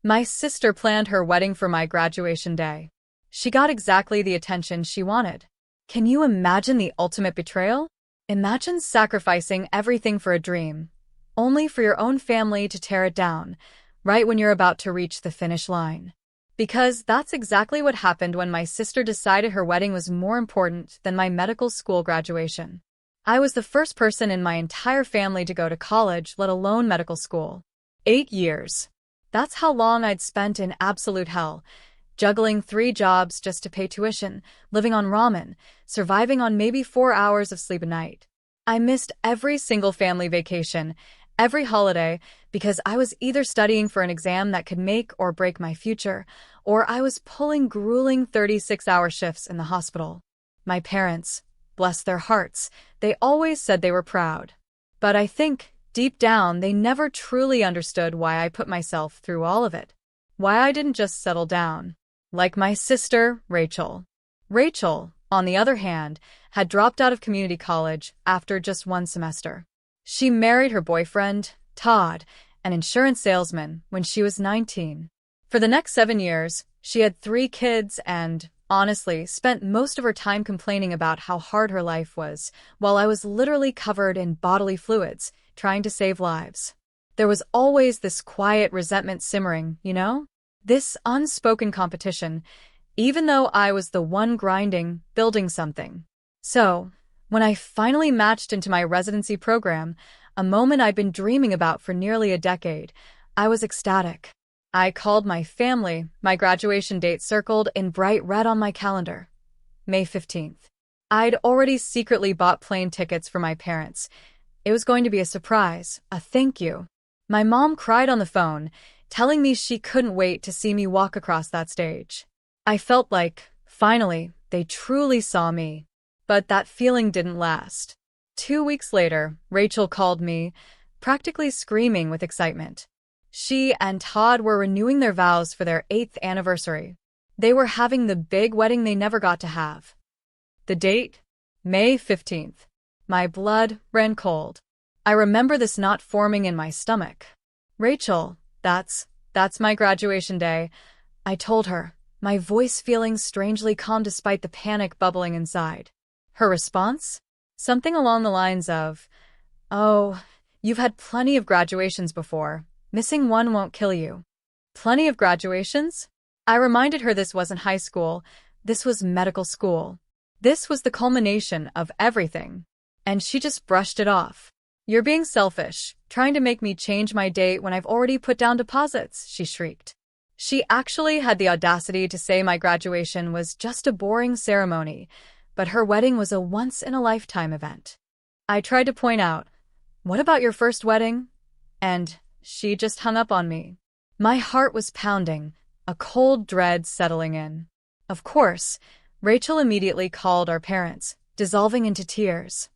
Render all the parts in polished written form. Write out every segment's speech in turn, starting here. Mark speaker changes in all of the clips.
Speaker 1: My sister planned her wedding for my graduation day. She got exactly the attention she wanted. Can you imagine the ultimate betrayal? Imagine sacrificing everything for a dream, only for your own family to tear it down, right when you're about to reach the finish line. Because that's exactly what happened when my sister decided her wedding was more important than my medical school graduation. I was the first person in my entire family to go to college, let alone medical school. 8 years. That's how long I'd spent in absolute hell, juggling 3 jobs just to pay tuition, living on ramen, surviving on maybe 4 hours of sleep a night. I missed every single family vacation, every holiday, because I was either studying for an exam that could make or break my future, or I was pulling grueling 36-hour shifts in the hospital. My parents, bless their hearts, they always said they were proud. But I think, deep down, they never truly understood why I put myself through all of it. Why I didn't just settle down. Like my sister, Rachel. Rachel, on the other hand, had dropped out of community college after just 1 semester. She married her boyfriend, Todd, an insurance salesman, when she was 19. For the next 7 years, she had 3 kids and, honestly, spent most of her time complaining about how hard her life was, while I was literally covered in bodily fluids, trying to save lives. There was always this quiet resentment simmering, you know? This unspoken competition, even though I was the one grinding, building something. So, when I finally matched into my residency program, a moment I'd been dreaming about for nearly a decade, I was ecstatic. I called my family, my graduation date circled in bright red on my calendar. May 15th. I'd already secretly bought plane tickets for my parents. It was going to be a surprise, a thank you. My mom cried on the phone, telling me she couldn't wait to see me walk across that stage. I felt like, finally, they truly saw me. But that feeling didn't last. 2 weeks later, Rachel called me, practically screaming with excitement. She and Todd were renewing their vows for their 8th anniversary. They were having the big wedding they never got to have. The date? May 15th. My blood ran cold. I remember this knot forming in my stomach. Rachel, that's my graduation day, I told her, my voice feeling strangely calm despite the panic bubbling inside. Her response? Something along the lines of, "Oh, you've had plenty of graduations before. Missing one won't kill you." Plenty of graduations? I reminded her this wasn't high school. This was medical school. This was the culmination of everything. And she just brushed it off. "You're being selfish, trying to make me change my date when I've already put down deposits," she shrieked. She actually had the audacity to say my graduation was just a boring ceremony, but her wedding was a once-in-a-lifetime event. I tried to point out, "What about your first wedding?" And she just hung up on me. My heart was pounding, a cold dread settling in. Of course, Rachel immediately called our parents, dissolving into tears.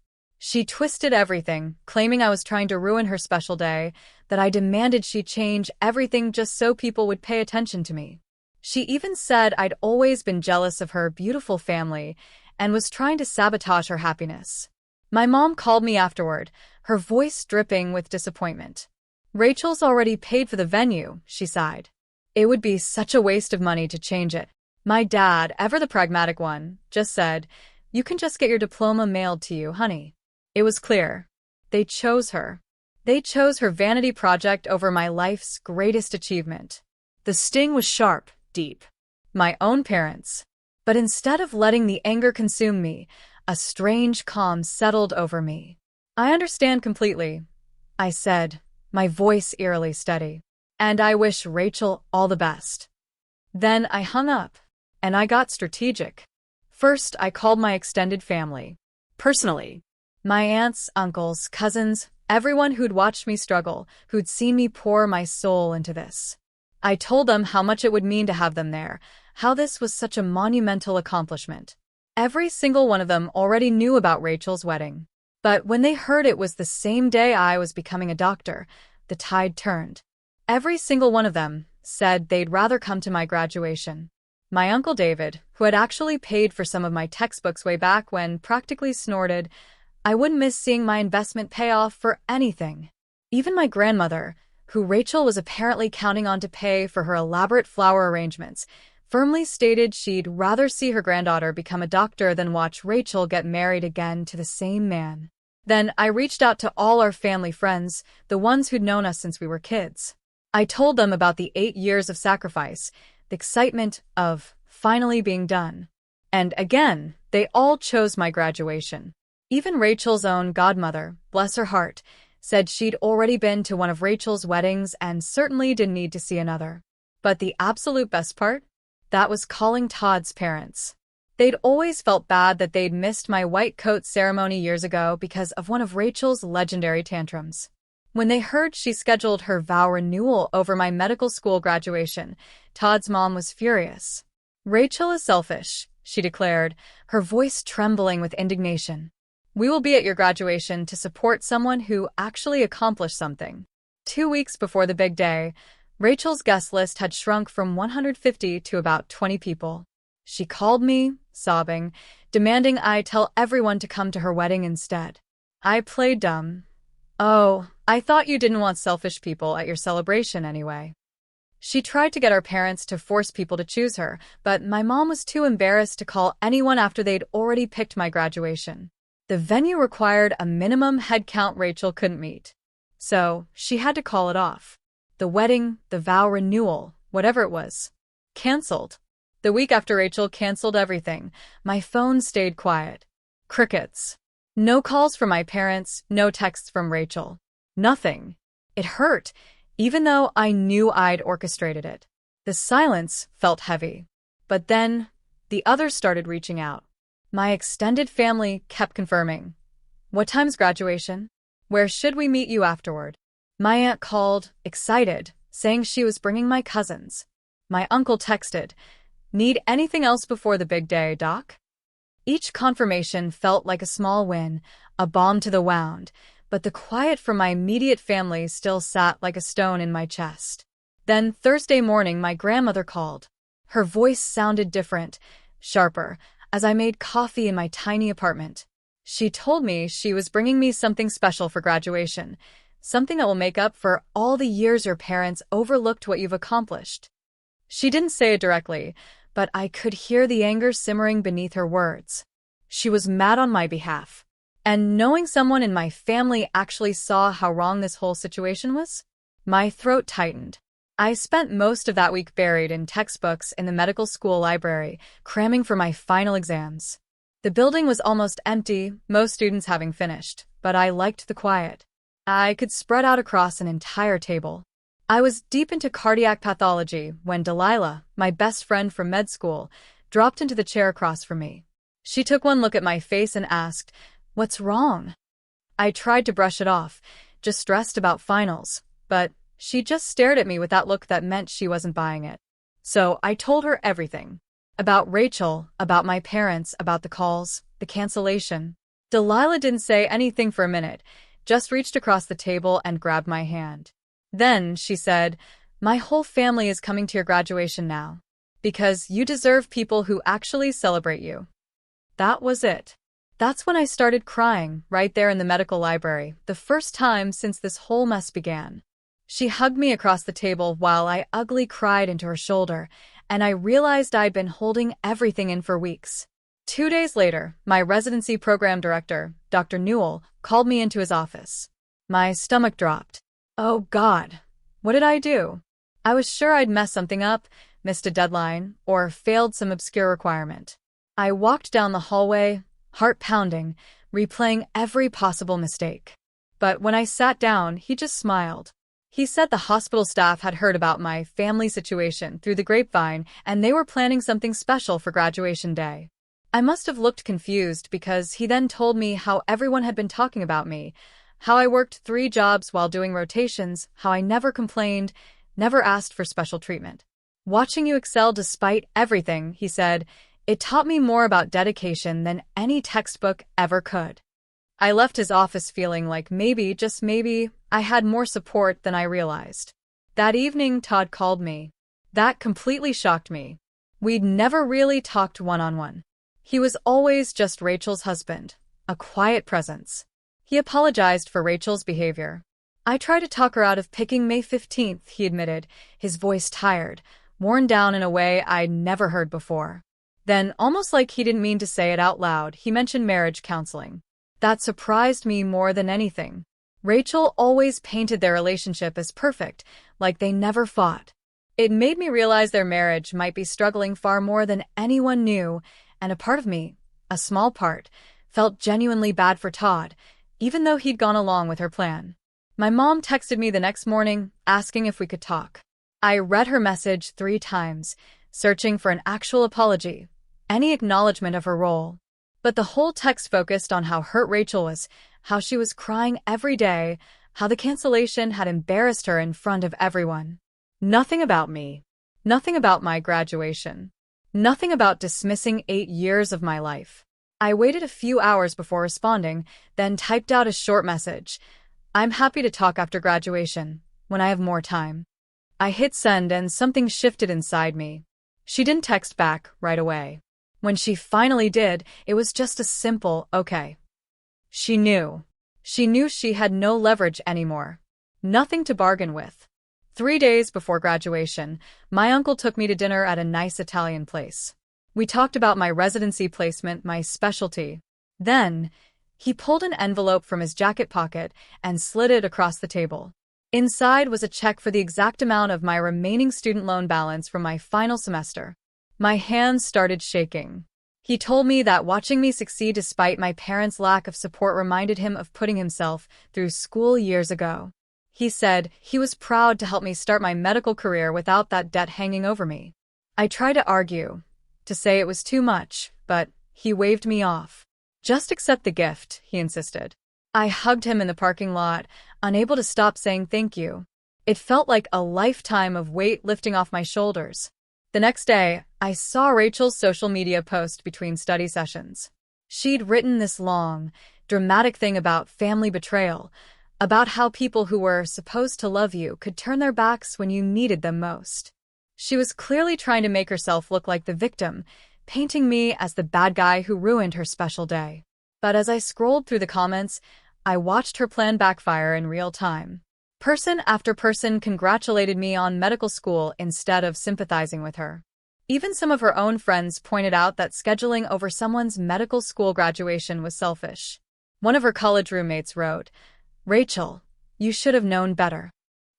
Speaker 1: She twisted everything, claiming I was trying to ruin her special day, that I demanded she change everything just so people would pay attention to me. She even said I'd always been jealous of her beautiful family and was trying to sabotage her happiness. My mom called me afterward, her voice dripping with disappointment. "Rachel's already paid for the venue," she sighed. "It would be such a waste of money to change it." My dad, ever the pragmatic one, just said, "You can just get your diploma mailed to you, honey." It was clear. They chose her. They chose her vanity project over my life's greatest achievement. The sting was sharp, deep. My own parents. But instead of letting the anger consume me, a strange calm settled over me. "I understand completely," I said, my voice eerily steady. "And I wish Rachel all the best." Then I hung up, and I got strategic. First, I called my extended family. Personally. My aunts, uncles, cousins, everyone who'd watched me struggle, who'd seen me pour my soul into this. I told them how much it would mean to have them there, how this was such a monumental accomplishment. Every single one of them already knew about Rachel's wedding. But when they heard it was the same day I was becoming a doctor, the tide turned. Every single one of them said they'd rather come to my graduation. My Uncle David, who had actually paid for some of my textbooks way back when, practically snorted, "I wouldn't miss seeing my investment pay off for anything." Even my grandmother, who Rachel was apparently counting on to pay for her elaborate flower arrangements, firmly stated she'd rather see her granddaughter become a doctor than watch Rachel get married again to the same man. Then I reached out to all our family friends, the ones who'd known us since we were kids. I told them about the 8 years of sacrifice, the excitement of finally being done. And again, they all chose my graduation. Even Rachel's own godmother, bless her heart, said she'd already been to one of Rachel's weddings and certainly didn't need to see another. But the absolute best part? That was calling Todd's parents. They'd always felt bad that they'd missed my white coat ceremony years ago because of one of Rachel's legendary tantrums. When they heard she scheduled her vow renewal over my medical school graduation, Todd's mom was furious. "Rachel is selfish," she declared, her voice trembling with indignation. "We will be at your graduation to support someone who actually accomplished something." 2 weeks before the big day, Rachel's guest list had shrunk from 150 to about 20 people. She called me, sobbing, demanding I tell everyone to come to her wedding instead. I played dumb. "Oh, I thought you didn't want selfish people at your celebration anyway." She tried to get our parents to force people to choose her, but my mom was too embarrassed to call anyone after they'd already picked my graduation. The venue required a minimum head count Rachel couldn't meet. So she had to call it off. The wedding, the vow renewal, whatever it was, canceled. The week after Rachel canceled everything, my phone stayed quiet. Crickets. No calls from my parents, no texts from Rachel. Nothing. It hurt, even though I knew I'd orchestrated it. The silence felt heavy. But then, the others started reaching out. My extended family kept confirming. "What time's graduation? Where should we meet you afterward?" My aunt called, excited, saying she was bringing my cousins. My uncle texted, "Need anything else before the big day, Doc?" Each confirmation felt like a small win, a balm to the wound, but the quiet from my immediate family still sat like a stone in my chest. Then Thursday morning my grandmother called. Her voice sounded different, sharper, as I made coffee in my tiny apartment. She told me she was bringing me something special for graduation, something that will make up for all the years your parents overlooked what you've accomplished. She didn't say it directly, but I could hear the anger simmering beneath her words. She was mad on my behalf. And knowing someone in my family actually saw how wrong this whole situation was, my throat tightened. I spent most of that week buried in textbooks in the medical school library, cramming for my final exams. The building was almost empty, most students having finished, but I liked the quiet. I could spread out across an entire table. I was deep into cardiac pathology when Delilah, my best friend from med school, dropped into the chair across from me. She took one look at my face and asked, "What's wrong?" I tried to brush it off, just stressed about finals, but she just stared at me with that look that meant she wasn't buying it. So I told her everything. About Rachel, about my parents, about the calls, the cancellation. Delilah didn't say anything for a minute, just reached across the table and grabbed my hand. Then she said, "My whole family is coming to your graduation now. Because you deserve people who actually celebrate you." That was it. That's when I started crying, right there in the medical library, the first time since this whole mess began. She hugged me across the table while I ugly cried into her shoulder, and I realized I'd been holding everything in for weeks. 2 days later, my residency program director, Dr. Newell, called me into his office. My stomach dropped. Oh God, what did I do? I was sure I'd messed something up, missed a deadline, or failed some obscure requirement. I walked down the hallway, heart pounding, replaying every possible mistake. But when I sat down, he just smiled. He said the hospital staff had heard about my family situation through the grapevine and they were planning something special for graduation day. I must have looked confused because he then told me how everyone had been talking about me, how I worked 3 jobs while doing rotations, how I never complained, never asked for special treatment. "Watching you excel despite everything," he said, "it taught me more about dedication than any textbook ever could." I left his office feeling like maybe, just maybe, I had more support than I realized. That evening, Todd called me. That completely shocked me. We'd never really talked one-on-one. He was always just Rachel's husband, a quiet presence. He apologized for Rachel's behavior. I tried to talk her out of picking May 15th, he admitted, his voice tired, worn down in a way I'd never heard before. Then, almost like he didn't mean to say it out loud, he mentioned marriage counseling. That surprised me more than anything. Rachel always painted their relationship as perfect, like they never fought. It made me realize their marriage might be struggling far more than anyone knew, and a part of me, a small part, felt genuinely bad for Todd, even though he'd gone along with her plan. My mom texted me the next morning, asking if we could talk. I read her message 3 times, searching for an actual apology, any acknowledgement of her role. But the whole text focused on how hurt Rachel was, how she was crying every day, how the cancellation had embarrassed her in front of everyone. Nothing about me. Nothing about my graduation. Nothing about dismissing 8 years of my life. I waited a few hours before responding, then typed out a short message. I'm happy to talk after graduation, when I have more time. I hit send and something shifted inside me. She didn't text back right away. When she finally did, it was just a simple, okay. She knew. She knew she had no leverage anymore. Nothing to bargain with. 3 days before graduation, my uncle took me to dinner at a nice Italian place. We talked about my residency placement, my specialty. Then, he pulled an envelope from his jacket pocket and slid it across the table. Inside was a check for the exact amount of my remaining student loan balance from my final semester. My hands started shaking. He told me that watching me succeed despite my parents' lack of support reminded him of putting himself through school years ago. He said he was proud to help me start my medical career without that debt hanging over me. I tried to argue, to say it was too much, but he waved me off. Just accept the gift, he insisted. I hugged him in the parking lot, unable to stop saying thank you. It felt like a lifetime of weight lifting off my shoulders. The next day, I saw Rachel's social media post between study sessions. She'd written this long, dramatic thing about family betrayal, about how people who were supposed to love you could turn their backs when you needed them most. She was clearly trying to make herself look like the victim, painting me as the bad guy who ruined her special day. But as I scrolled through the comments, I watched her plan backfire in real time. Person after person congratulated me on medical school instead of sympathizing with her. Even some of her own friends pointed out that scheduling over someone's medical school graduation was selfish. One of her college roommates wrote, "Rachel, you should have known better."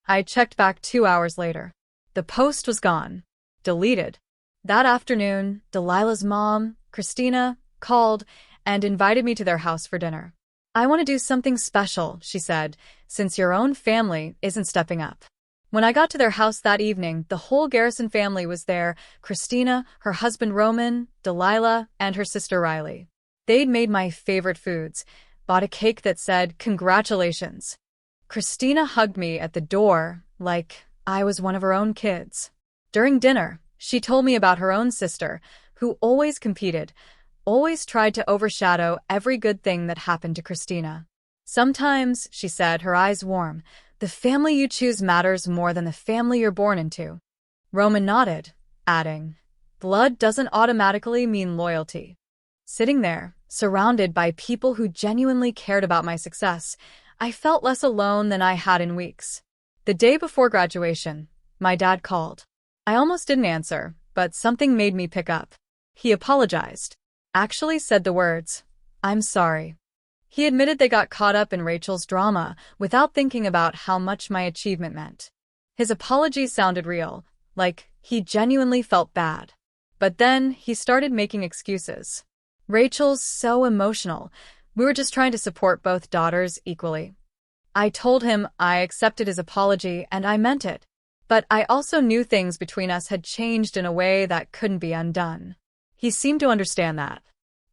Speaker 1: I checked back 2 hours later. The post was gone. Deleted. That afternoon, Delilah's mom, Christina, called and invited me to their house for dinner. "I want to do something special," she said, "since your own family isn't stepping up." When I got to their house that evening, the whole Garrison family was there: Christina, her husband Roman, Delilah, and her sister Riley. They'd made my favorite foods, bought a cake that said, "Congratulations." Christina hugged me at the door like I was one of her own kids. During dinner, she told me about her own sister, who always competed, always tried to overshadow every good thing that happened to Christina. "Sometimes," she said, her eyes warm, "the family you choose matters more than the family you're born into." Roman nodded, adding, "Blood doesn't automatically mean loyalty." Sitting there, surrounded by people who genuinely cared about my success, I felt less alone than I had in weeks. The day before graduation, my dad called. I almost didn't answer, but something made me pick up. He apologized. Actually said the words, "I'm sorry." He admitted they got caught up in Rachel's drama without thinking about how much my achievement meant. His apology sounded real, like he genuinely felt bad. But then he started making excuses. "Rachel's so emotional. We were just trying to support both daughters equally." I told him I accepted his apology and I meant it. But I also knew things between us had changed in a way that couldn't be undone. He seemed to understand that.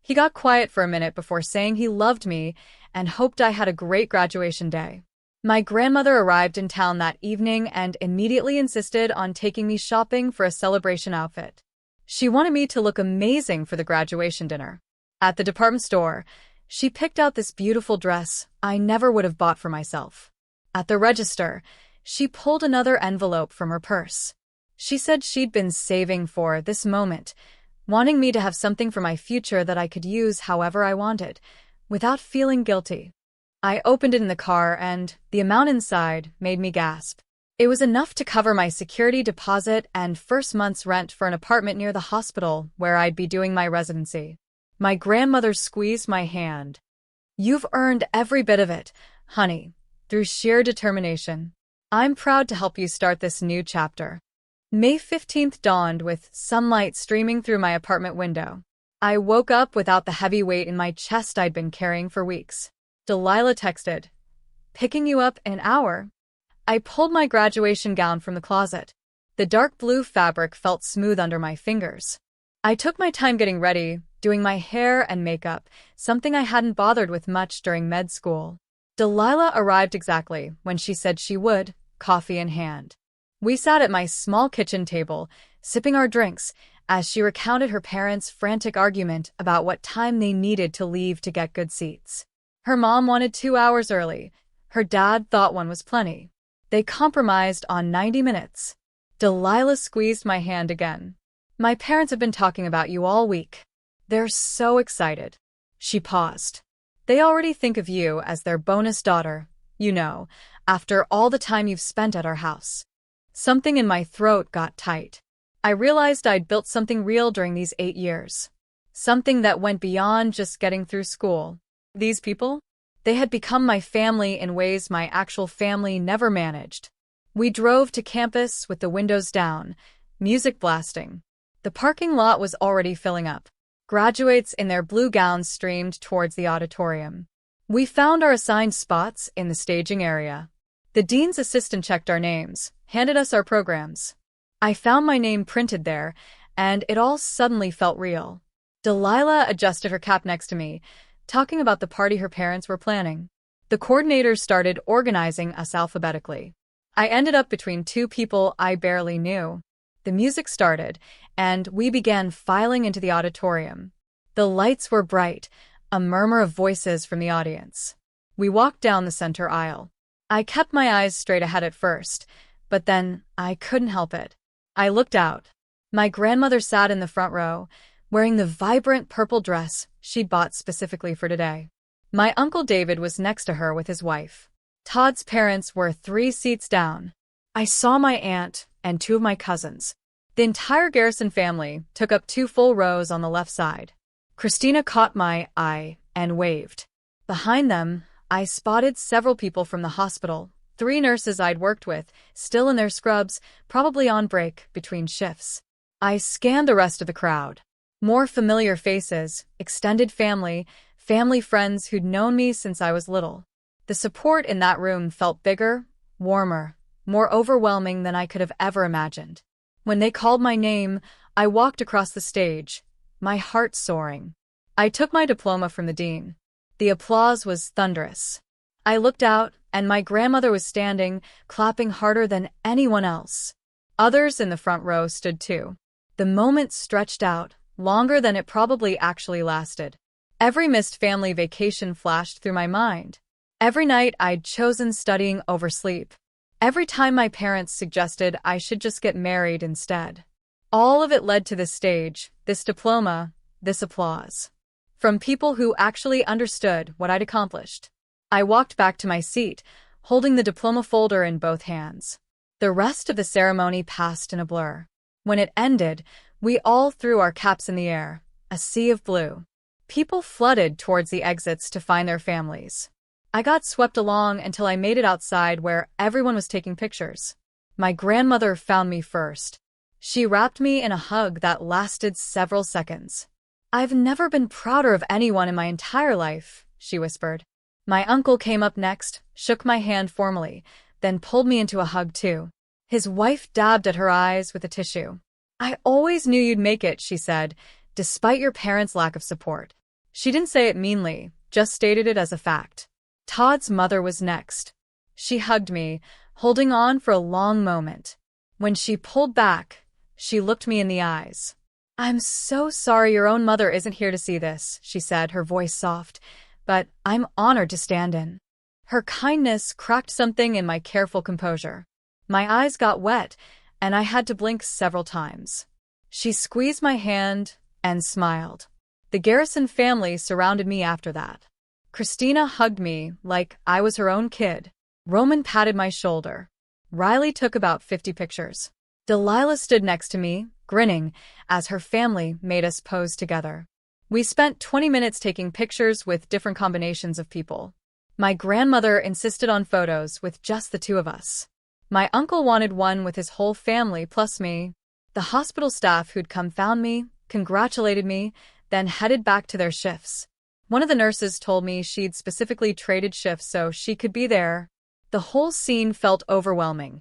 Speaker 1: He got quiet for a minute before saying he loved me and hoped I had a great graduation day. My grandmother arrived in town that evening and immediately insisted on taking me shopping for a celebration outfit. She wanted me to look amazing for the graduation dinner. At the department store, she picked out this beautiful dress I never would have bought for myself. At the register, she pulled another envelope from her purse. She said she'd been saving for this moment, wanting me to have something for my future that I could use however I wanted, without feeling guilty. I opened it in the car and the amount inside made me gasp. It was enough to cover my security deposit and first month's rent for an apartment near the hospital where I'd be doing my residency. My grandmother squeezed my hand. "You've earned every bit of it, honey, through sheer determination. I'm proud to help you start this new chapter." May 15th dawned with sunlight streaming through my apartment window. I woke up without the heavy weight in my chest I'd been carrying for weeks. Delilah texted, "Picking you up in an hour." I pulled my graduation gown from the closet. The dark blue fabric felt smooth under my fingers. I took my time getting ready, doing my hair and makeup, something I hadn't bothered with much during med school. Delilah arrived exactly when she said she would, coffee in hand. We sat at my small kitchen table, sipping our drinks, as she recounted her parents' frantic argument about what time they needed to leave to get good seats. Her mom wanted 2 hours early. Her dad thought one was plenty. They compromised on 90 minutes. Delilah squeezed my hand again. "My parents have been talking about you all week. They're so excited." She paused. "They already think of you as their bonus daughter, you know, after all the time you've spent at our house." Something in my throat got tight. I realized I'd built something real during these 8 years. Something that went beyond just getting through school. These people? They had become my family in ways my actual family never managed. We drove to campus with the windows down, music blasting. The parking lot was already filling up. Graduates in their blue gowns streamed towards the auditorium. We found our assigned spots in the staging area. The dean's assistant checked our names, handed us our programs. I found my name printed there, and it all suddenly felt real. Delilah adjusted her cap next to me, talking about the party her parents were planning. The coordinators started organizing us alphabetically. I ended up between two people I barely knew. The music started, and we began filing into the auditorium. The lights were bright, a murmur of voices from the audience. We walked down the center aisle. I kept my eyes straight ahead at first, but then I couldn't help it. I looked out. My grandmother sat in the front row, wearing the vibrant purple dress she'd bought specifically for today. My Uncle David was next to her with his wife. Todd's parents were 3 seats down. I saw my aunt and 2 of my cousins. The entire Garrison family took up 2 full rows on the left side. Christina caught my eye and waved. Behind them, I spotted several people from the hospital, 3 nurses I'd worked with, still in their scrubs, probably on break between shifts. I scanned the rest of the crowd. More familiar faces, extended family friends who'd known me since I was little. The support in that room felt bigger, warmer, more overwhelming than I could have ever imagined. When they called my name, I walked across the stage, my heart soaring. I took my diploma from the dean. The applause was thunderous. I looked out, and my grandmother was standing, clapping harder than anyone else. Others in the front row stood too. The moment stretched out, longer than it probably actually lasted. Every missed family vacation flashed through my mind. Every night I'd chosen studying over sleep. Every time my parents suggested I should just get married instead. All of it led to this stage, this diploma, this applause. From people who actually understood what I'd accomplished. I walked back to my seat, holding the diploma folder in both hands. The rest of the ceremony passed in a blur. When it ended, we all threw our caps in the air, a sea of blue. People flooded towards the exits to find their families. I got swept along until I made it outside where everyone was taking pictures. My grandmother found me first. She wrapped me in a hug that lasted several seconds. "I've never been prouder of anyone in my entire life," she whispered. My uncle came up next, shook my hand formally, then pulled me into a hug too. His wife dabbed at her eyes with a tissue. "I always knew you'd make it," she said, "despite your parents' lack of support." She didn't say it meanly, just stated it as a fact. Todd's mother was next. She hugged me, holding on for a long moment. When she pulled back, she looked me in the eyes. "I'm so sorry your own mother isn't here to see this," she said, her voice soft, "but I'm honored to stand in." Her kindness cracked something in my careful composure. My eyes got wet, and I had to blink several times. She squeezed my hand and smiled. The Garrison family surrounded me after that. Christina hugged me like I was her own kid. Roman patted my shoulder. Riley took about 50 pictures. Delilah stood next to me, grinning, as her family made us pose together. We spent 20 minutes taking pictures with different combinations of people. My grandmother insisted on photos with just the two of us. My uncle wanted one with his whole family plus me. The hospital staff who'd come found me, congratulated me, then headed back to their shifts. One of the nurses told me she'd specifically traded shifts so she could be there. The whole scene felt overwhelming,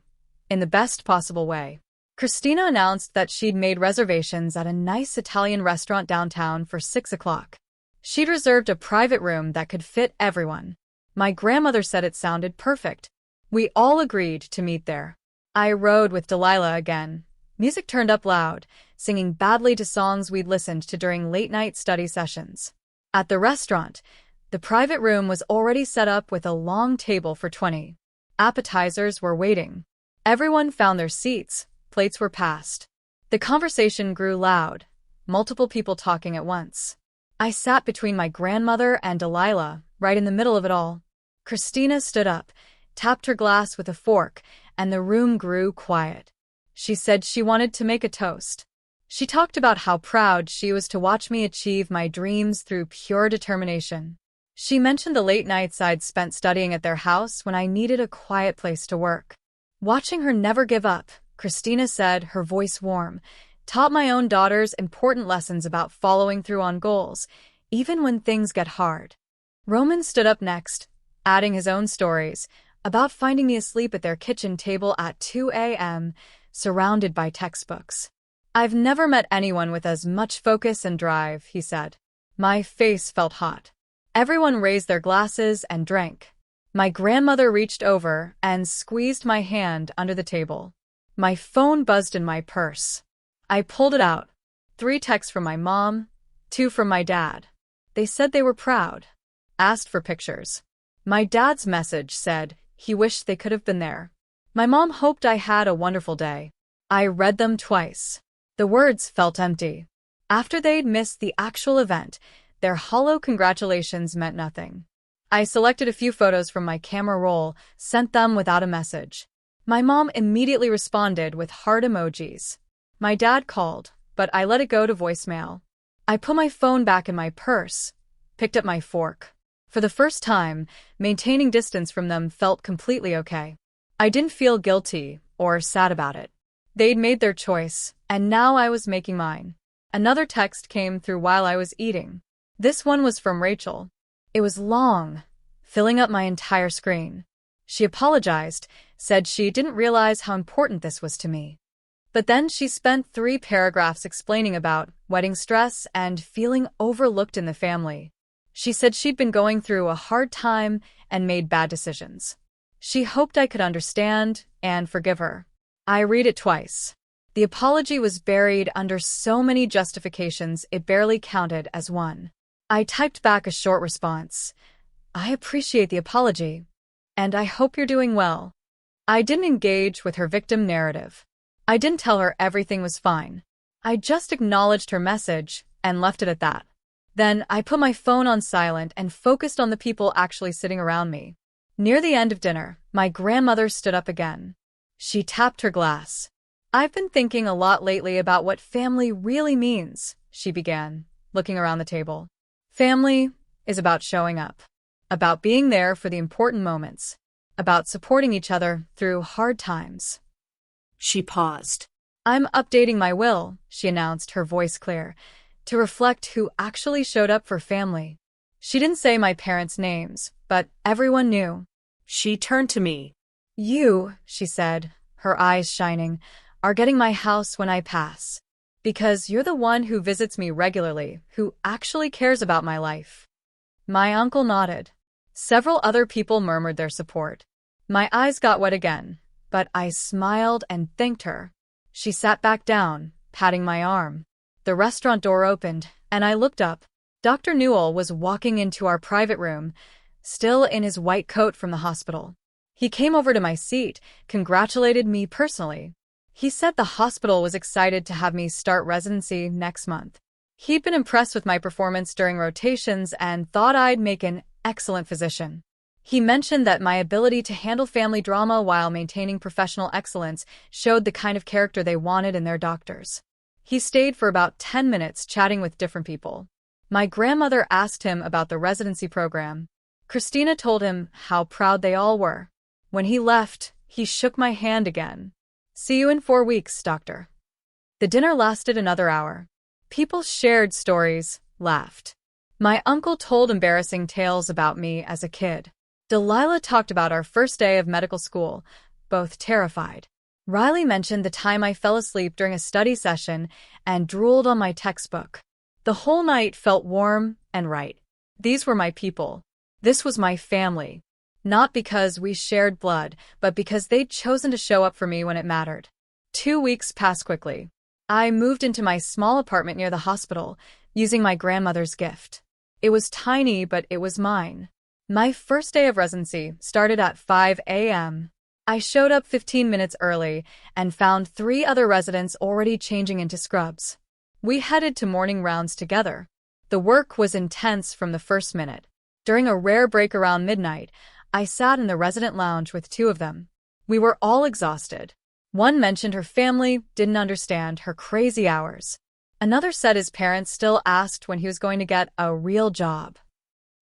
Speaker 1: in the best possible way. Christina announced that she'd made reservations at a nice Italian restaurant downtown for 6 o'clock. She'd reserved a private room that could fit everyone. My grandmother said it sounded perfect. We all agreed to meet there. I rode with Delilah again. Music turned up loud, singing badly to songs we'd listened to during late-night study sessions. At the restaurant, the private room was already set up with a long table for 20. Appetizers were waiting. Everyone found their seats, plates were passed. The conversation grew loud, multiple people talking at once. I sat between my grandmother and Delilah, right in the middle of it all. Christina stood up, tapped her glass with a fork, and the room grew quiet. She said she wanted to make a toast. She talked about how proud she was to watch me achieve my dreams through pure determination. She mentioned the late nights I'd spent studying at their house when I needed a quiet place to work. Watching her never give up, Christina said, her voice warm, taught my own daughters important lessons about following through on goals, even when things get hard. Roman stood up next, adding his own stories, about finding me asleep at their kitchen table at 2 a.m., surrounded by textbooks. I've never met anyone with as much focus and drive, he said. My face felt hot. Everyone raised their glasses and drank. My grandmother reached over and squeezed my hand under the table. My phone buzzed in my purse. I pulled it out. 3 texts from my mom, 2 from my dad. They said they were proud. Asked for pictures. My dad's message said he wished they could have been there. My mom hoped I had a wonderful day. I read them twice. The words felt empty. After they'd missed the actual event, their hollow congratulations meant nothing. I selected a few photos from my camera roll, sent them without a message. My mom immediately responded with heart emojis. My dad called, but I let it go to voicemail. I put my phone back in my purse, picked up my fork. For the first time, maintaining distance from them felt completely okay. I didn't feel guilty or sad about it. They'd made their choice, and now I was making mine. Another text came through while I was eating. This one was from Rachel. It was long, filling up my entire screen. She apologized, said she didn't realize how important this was to me. But then she spent 3 paragraphs explaining about wedding stress and feeling overlooked in the family. She said she'd been going through a hard time and made bad decisions. She hoped I could understand and forgive her. I read it twice. The apology was buried under so many justifications it barely counted as one. I typed back a short response. I appreciate the apology, and I hope you're doing well. I didn't engage with her victim narrative. I didn't tell her everything was fine. I just acknowledged her message and left it at that. Then I put my phone on silent and focused on the people actually sitting around me. Near the end of dinner, my grandmother stood up again. She tapped her glass. I've been thinking a lot lately about what family really means, she began, looking around the table. Family is about showing up, about being there for the important moments, about supporting each other through hard times.
Speaker 2: She paused.
Speaker 1: I'm updating my will, she announced, her voice clear, to reflect who actually showed up for family. She didn't say my parents' names, but everyone knew.
Speaker 2: She turned to me.
Speaker 1: You, she said, her eyes shining, are getting my house when I pass. Because you're the one who visits me regularly, who actually cares about my life. My uncle nodded. Several other people murmured their support. My eyes got wet again, but I smiled and thanked her. She sat back down, patting my arm. The restaurant door opened, and I looked up. Dr. Newell was walking into our private room, still in his white coat from the hospital. He came over to my seat, congratulated me personally. He said the hospital was excited to have me start residency next month. He'd been impressed with my performance during rotations and thought I'd make an excellent physician. He mentioned that my ability to handle family drama while maintaining professional excellence showed the kind of character they wanted in their doctors. He stayed for about 10 minutes chatting with different people. My grandmother asked him about the residency program. Christina told him how proud they all were. When he left, he shook my hand again. "See you in 4 weeks, doctor." The dinner lasted another hour. People shared stories, laughed. My uncle told embarrassing tales about me as a kid. Delilah talked about our first day of medical school, both terrified. Riley mentioned the time I fell asleep during a study session and drooled on my textbook. The whole night felt warm and right. These were my people. This was my family. Not because we shared blood, but because they'd chosen to show up for me when it mattered. 2 weeks passed quickly. I moved into my small apartment near the hospital, using my grandmother's gift. It was tiny, but it was mine. My first day of residency started at 5 a.m. I showed up 15 minutes early and found 3 other residents already changing into scrubs. We headed to morning rounds together. The work was intense from the first minute. During a rare break around midnight, I sat in the resident lounge with 2 of them. We were all exhausted. One mentioned her family didn't understand her crazy hours. Another said his parents still asked when he was going to get a real job.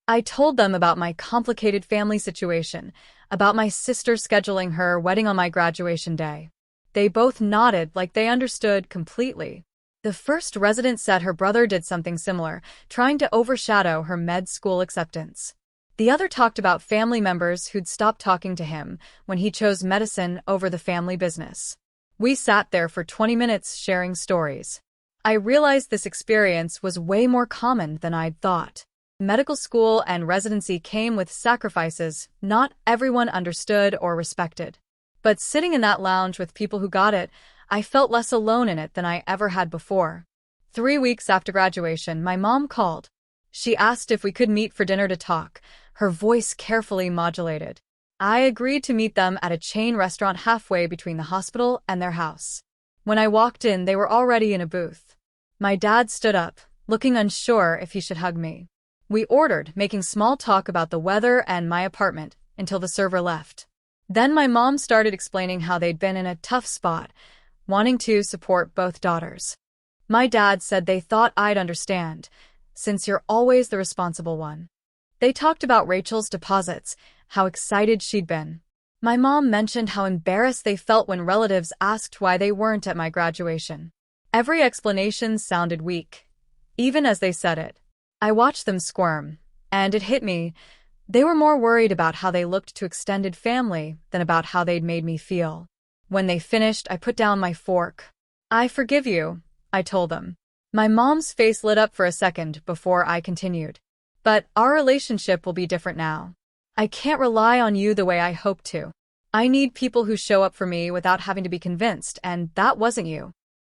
Speaker 1: I told them about my complicated family situation, about my sister scheduling her wedding on my graduation day. They both nodded like they understood completely. The first resident said her brother did something similar, trying to overshadow her med school acceptance. The other talked about family members who'd stopped talking to him when he chose medicine over the family business. We sat there for 20 minutes sharing stories. I realized this experience was way more common than I'd thought. Medical school and residency came with sacrifices not everyone understood or respected. But sitting in that lounge with people who got it, I felt less alone in it than I ever had before. 3 weeks after graduation, my mom called. She asked if we could meet for dinner to talk, her voice carefully modulated. I agreed to meet them at a chain restaurant halfway between the hospital and their house. When I walked in, they were already in a booth. My dad stood up, looking unsure if he should hug me. We ordered, making small talk about the weather and my apartment, until the server left. Then my mom started explaining how they'd been in a tough spot, wanting to support both daughters. My dad said they thought I'd understand, since you're always the responsible one. They talked about Rachel's deposits, how excited she'd been. My mom mentioned how embarrassed they felt when relatives asked why they weren't at my graduation. Every explanation sounded weak, even as they said it. I watched them squirm, and it hit me. They were more worried about how they looked to extended family than about how they'd made me feel. When they finished, I put down my fork. "I forgive you," I told them. My mom's face lit up for a second before I continued. "But our relationship will be different now. I can't rely on you the way I hoped to. I need people who show up for me without having to be convinced, and that wasn't you."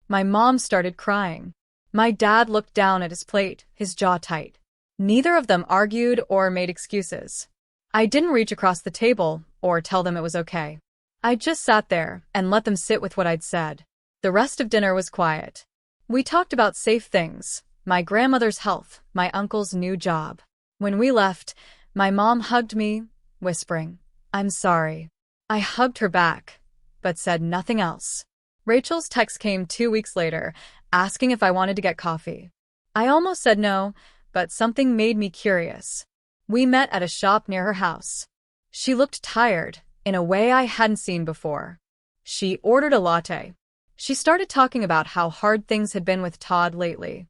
Speaker 1: My mom started crying. My dad looked down at his plate, his jaw tight. Neither of them argued or made excuses. I didn't reach across the table or tell them it was okay. I just sat there and let them sit with what I'd said. The rest of dinner was quiet. We talked about safe things, my grandmother's health, my uncle's new job. When we left, my mom hugged me, whispering, "I'm sorry." I hugged her back, but said nothing else. Rachel's text came 2 weeks later, asking if I wanted to get coffee. I almost said no, but something made me curious. We met at a shop near her house. She looked tired, in a way I hadn't seen before. She ordered a latte. She started talking about how hard things had been with Todd lately.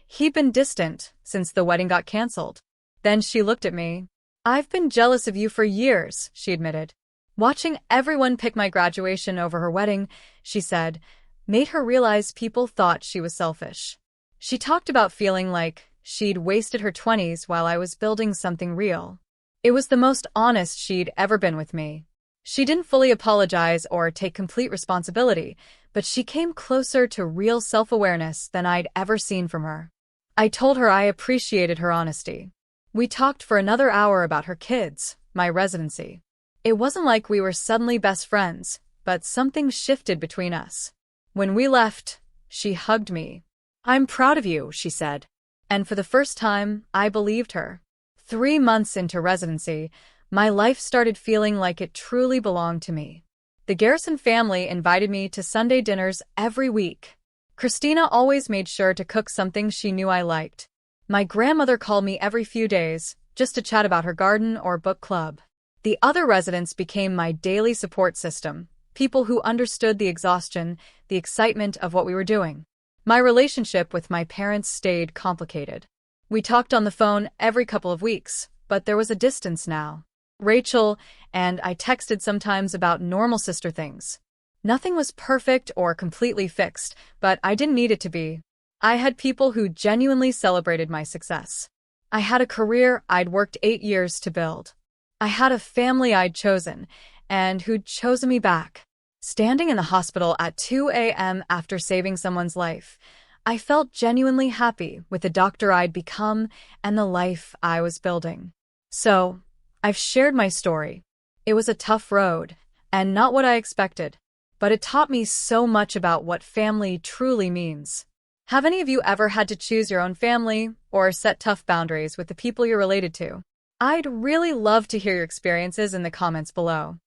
Speaker 1: He'd been distant since the wedding got canceled. Then she looked at me. "I've been jealous of you for years," she admitted. Watching everyone pick my graduation over her wedding, she said, made her realize people thought she was selfish. She talked about feeling like she'd wasted her 20s while I was building something real. It was the most honest she'd ever been with me. She didn't fully apologize or take complete responsibility, but she came closer to real self-awareness than I'd ever seen from her. I told her I appreciated her honesty. We talked for another hour about her kids, my residency. It wasn't like we were suddenly best friends, but something shifted between us. When we left, she hugged me. "I'm proud of you," she said. And for the first time, I believed her. 3 months into residency, my life started feeling like it truly belonged to me. The Garrison family invited me to Sunday dinners every week. Christina always made sure to cook something she knew I liked. My grandmother called me every few days, just to chat about her garden or book club. The other residents became my daily support system, people who understood the exhaustion, the excitement of what we were doing. My relationship with my parents stayed complicated. We talked on the phone every couple of weeks, but there was a distance now. Rachel and I texted sometimes about normal sister things. Nothing was perfect or completely fixed, but I didn't need it to be. I had people who genuinely celebrated my success. I had a career I'd worked 8 years to build. I had a family I'd chosen, and who'd chosen me back. Standing in the hospital at 2 a.m. after saving someone's life, I felt genuinely happy with the doctor I'd become and the life I was building. So, I've shared my story. It was a tough road, and not what I expected, but it taught me so much about what family truly means. Have any of you ever had to choose your own family or set tough boundaries with the people you're related to? I'd really love to hear your experiences in the comments below.